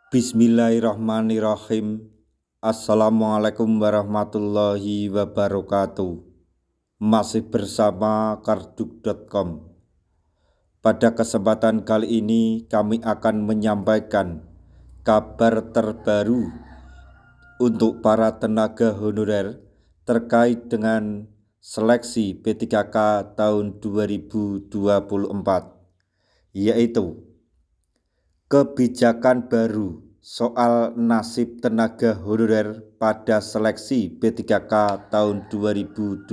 Bismillahirrahmanirrahim. Assalamualaikum warahmatullahi wabarakatuh. Masih bersama karduk.com. Pada kesempatan kali ini kami akan menyampaikan kabar terbaru untuk para tenaga honorer terkait dengan seleksi P3K tahun 2024, yaitu kebijakan baru soal nasib tenaga honorer pada seleksi P3K tahun 2024.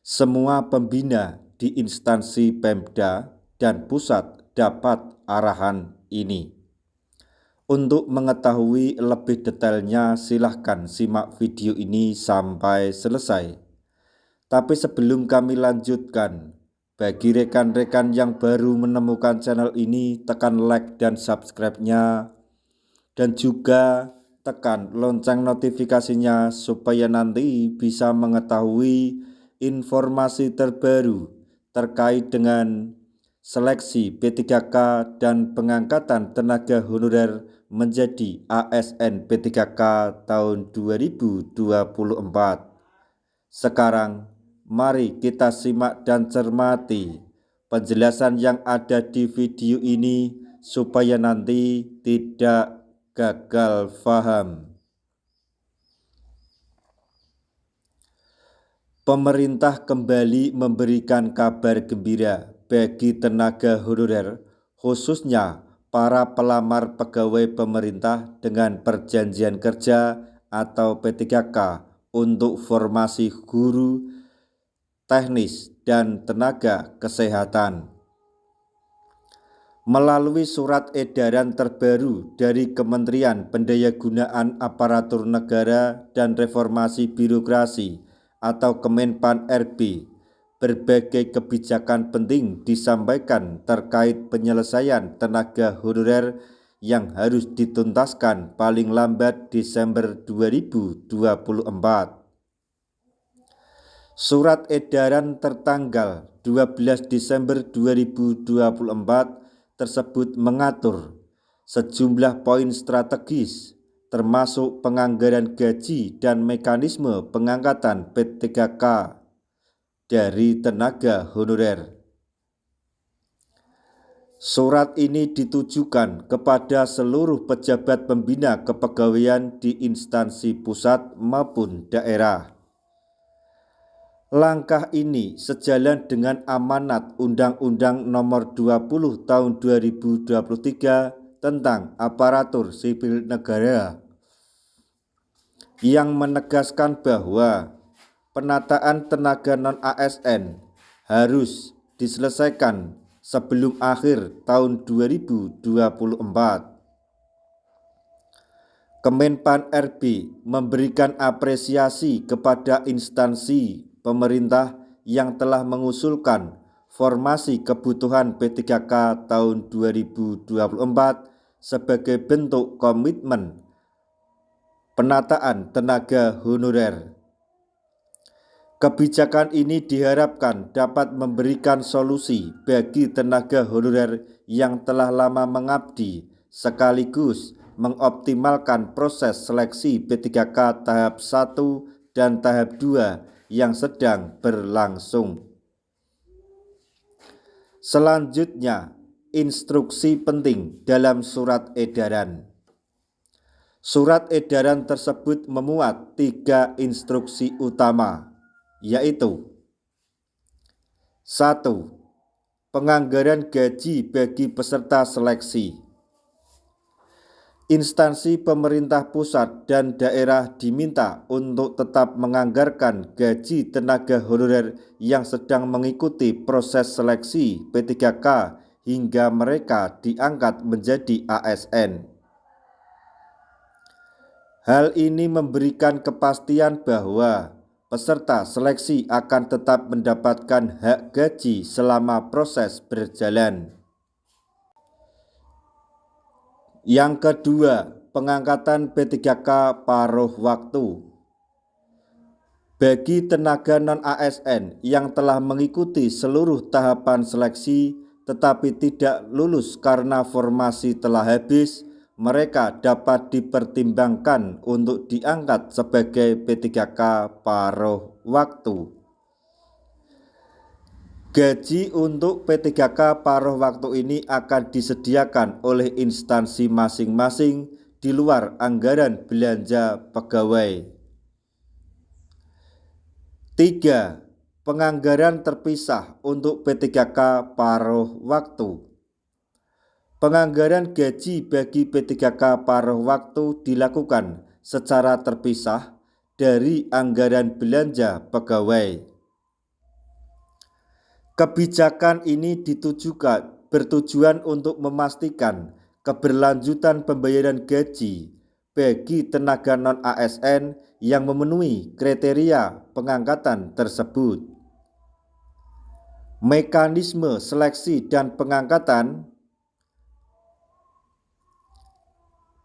Semua pembina di instansi Pemda dan pusat dapat arahan ini. Untuk mengetahui lebih detailnya silahkan simak video ini sampai selesai. Tapi sebelum kami lanjutkan, bagi rekan-rekan yang baru menemukan channel ini, tekan like dan subscribe-nya, dan juga tekan lonceng notifikasinya supaya nanti bisa mengetahui informasi terbaru terkait dengan seleksi P3K dan pengangkatan tenaga honorer menjadi ASN P3K tahun 2024. Sekarang mari kita simak dan cermati penjelasan yang ada di video ini supaya nanti tidak gagal paham. Pemerintah kembali memberikan kabar gembira bagi tenaga honorer, khususnya para pelamar pegawai pemerintah dengan perjanjian kerja atau P3K untuk formasi guru, teknis, dan tenaga kesehatan. Melalui surat edaran terbaru dari Kementerian Pendayagunaan Aparatur Negara dan Reformasi Birokrasi atau Kemenpan RB, berbagai kebijakan penting disampaikan terkait penyelesaian tenaga honorer yang harus dituntaskan paling lambat Desember 2024. Surat edaran tertanggal 12 Desember 2024 tersebut mengatur sejumlah poin strategis termasuk penganggaran gaji dan mekanisme pengangkatan P3K dari tenaga honorer. Surat ini ditujukan kepada seluruh pejabat pembina kepegawaian di instansi pusat maupun daerah. Langkah ini sejalan dengan amanat Undang-Undang Nomor 20 Tahun 2023 tentang Aparatur Sipil Negara yang menegaskan bahwa penataan tenaga non-ASN harus diselesaikan sebelum akhir tahun 2024. Kemenpan RB memberikan apresiasi kepada instansi pemerintah yang telah mengusulkan formasi kebutuhan P3K tahun 2024 sebagai bentuk komitmen penataan tenaga honorer. Kebijakan ini diharapkan dapat memberikan solusi bagi tenaga honorer yang telah lama mengabdi, sekaligus mengoptimalkan proses seleksi P3K tahap 1 dan tahap 2 yang sedang berlangsung. Selanjutnya, instruksi penting dalam surat edaran. Surat edaran tersebut memuat 3 instruksi utama, yaitu 1. Penganggaran gaji bagi peserta seleksi. Instansi pemerintah pusat dan daerah diminta untuk tetap menganggarkan gaji tenaga honorer yang sedang mengikuti proses seleksi P3K hingga mereka diangkat menjadi ASN. Hal ini memberikan kepastian bahwa peserta seleksi akan tetap mendapatkan hak gaji selama proses berjalan. Yang kedua, pengangkatan P3K paruh waktu. Bagi tenaga non-ASN yang telah mengikuti seluruh tahapan seleksi tetapi tidak lulus karena formasi telah habis, mereka dapat dipertimbangkan untuk diangkat sebagai P3K paruh waktu. Gaji untuk P3K paruh waktu ini akan disediakan oleh instansi masing-masing di luar anggaran belanja pegawai. 3. Penganggaran terpisah untuk P3K paruh waktu. Penganggaran gaji bagi P3K paruh waktu dilakukan secara terpisah dari anggaran belanja pegawai. Kebijakan ini bertujuan untuk memastikan keberlanjutan pembayaran gaji bagi tenaga non-ASN yang memenuhi kriteria pengangkatan tersebut. Mekanisme seleksi dan pengangkatan.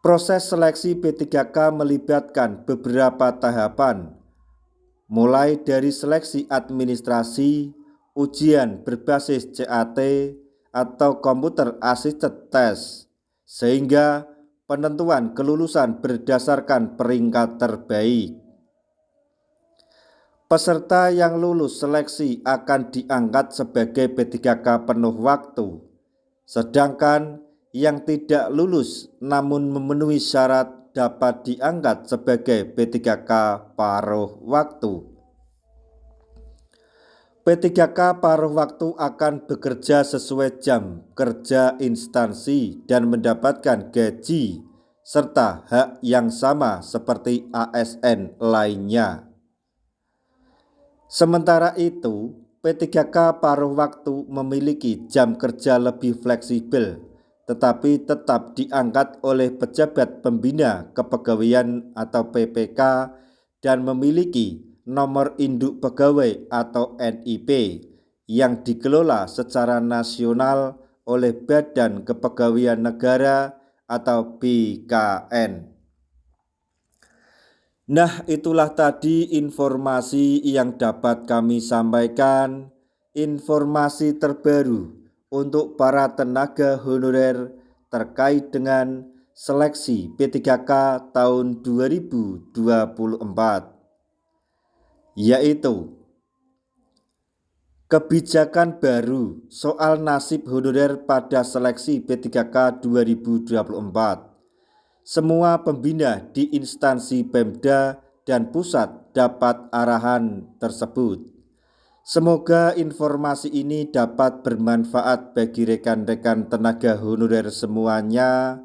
Proses seleksi P3K melibatkan beberapa tahapan, mulai dari seleksi administrasi, ujian berbasis CAT atau Computer Assisted Test, sehingga penentuan kelulusan berdasarkan peringkat terbaik. Peserta yang lulus seleksi akan diangkat sebagai P3K penuh waktu, sedangkan yang tidak lulus namun memenuhi syarat dapat diangkat sebagai P3K paruh waktu. P3K paruh waktu akan bekerja sesuai jam kerja instansi dan mendapatkan gaji serta hak yang sama seperti ASN lainnya. Sementara itu, P3K paruh waktu memiliki jam kerja lebih fleksibel, tetapi tetap diangkat oleh pejabat pembina kepegawaian atau PPK dan memiliki nomor induk pegawai atau NIP yang dikelola secara nasional oleh Badan Kepegawaian Negara atau BKN. Nah, itulah tadi informasi yang dapat kami sampaikan, informasi terbaru untuk para tenaga honorer terkait dengan seleksi P3K tahun 2024. Yaitu kebijakan baru soal nasib honorer pada seleksi P3K 2024. Semua pembina di instansi Pemda dan pusat dapat arahan tersebut. Semoga informasi ini dapat bermanfaat bagi rekan-rekan tenaga honorer semuanya.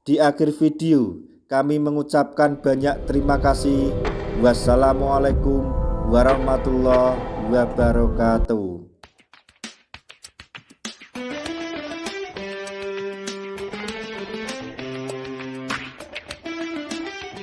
Di akhir video, kami mengucapkan banyak terima kasih. Wassalamualaikum warahmatullahi wabarakatuh.